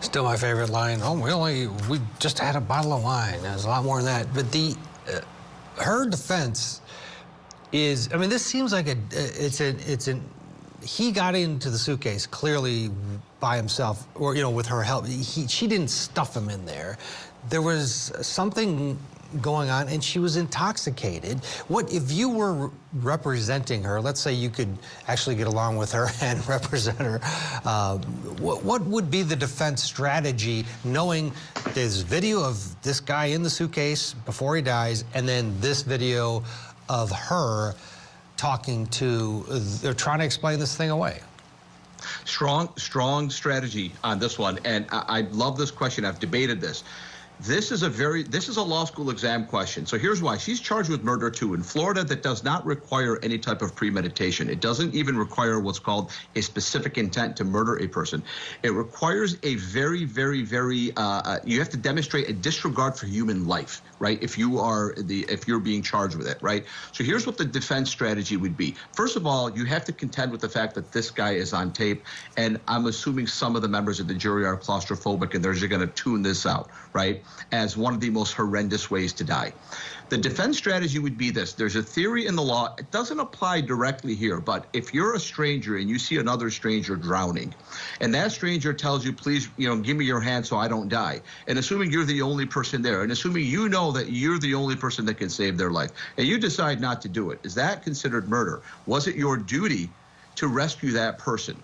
Still my favorite line. Oh, we just had a bottle of wine. There's a lot more than that. But her defense is, I mean, this seems like he got into the suitcase clearly by himself, or, with her help. She didn't stuff him in there. There was something going on, and she was intoxicated. What if you were representing her? Let's say you could actually get along with her and represent her. What would be the defense strategy, knowing there's video of this guy in the suitcase before he dies, and then this video of her talking to? They're trying to explain this thing away. Strong strategy on this one, and I love this question. I've debated this. This is a law school exam question. So here's why. She's charged with murder too. In Florida, that does not require any type of premeditation. It doesn't even require what's called a specific intent to murder a person. It requires a very, you have to demonstrate a disregard for human life, right? If you're being charged with it, right? So here's what the defense strategy would be. First of all, you have to contend with the fact that this guy is on tape, and I'm assuming some of the members of the jury are claustrophobic, and they're just going to tune this out, right, as one of the most horrendous ways to die. The defense strategy would be this. There's a theory in the law. It doesn't apply directly here, but if you're a stranger and you see another stranger drowning, and that stranger tells you, please, give me your hand so I don't die, and assuming you're the only person there, and assuming you know that you're the only person that can save their life, and you decide not to do it, is that considered murder? Was it your duty to rescue that person?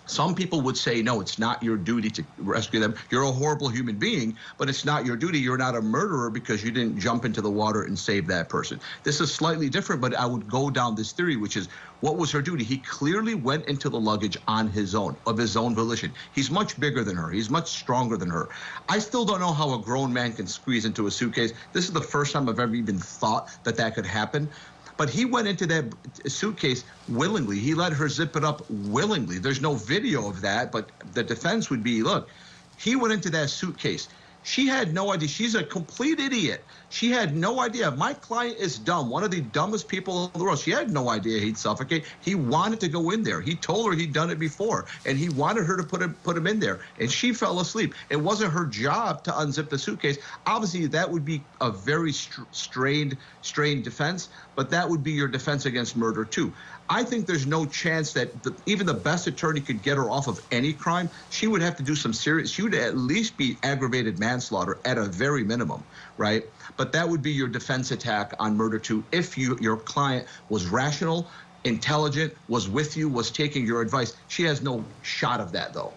Some people would say, no, it's not your duty to rescue them. You're a horrible human being, but it's not your duty. You're not a murderer because you didn't jump into the water and save that person. This is slightly different, but I would go down this theory, which is, what was her duty? He clearly went into the luggage on his own, of his own volition. He's much bigger than her. He's much stronger than her. I still don't know how a grown man can squeeze into a suitcase. This is the first time I've ever even thought that that could happen. But he went into that suitcase willingly. He let her zip it up willingly. There's no video of that, but the defense would be, look, he went into that suitcase. She had no idea. She's a complete idiot. She had no idea. My client is dumb, one of the dumbest people in the world. She had no idea he'd suffocate. He wanted to go in there. He told her he'd done it before, and he wanted her to put him in there, and she fell asleep. It wasn't her job to unzip the suitcase. Obviously, that would be a very strained defense, but that would be your defense against murder too. I think there's no chance that even the best attorney could get her off of any crime. She would have to do some serious, she would at least be aggravated manslaughter at a very minimum, right? But that would be your defense attack on murder too, if your client was rational, intelligent, was with you, was taking your advice. She has no shot of that, though.